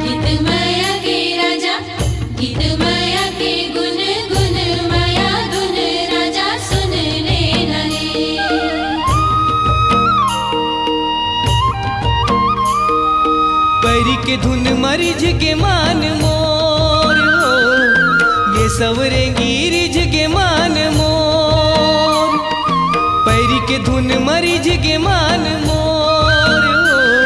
गीत माया के राजा, गीत माया के गुन गुन, माया धुन राजा सुन ले नरे। पैरी के धुन मरीज के मान मोर हो, ये सवरेंगी रिझ के मान मोर। पैरी के धुन मरीज के मान मोर,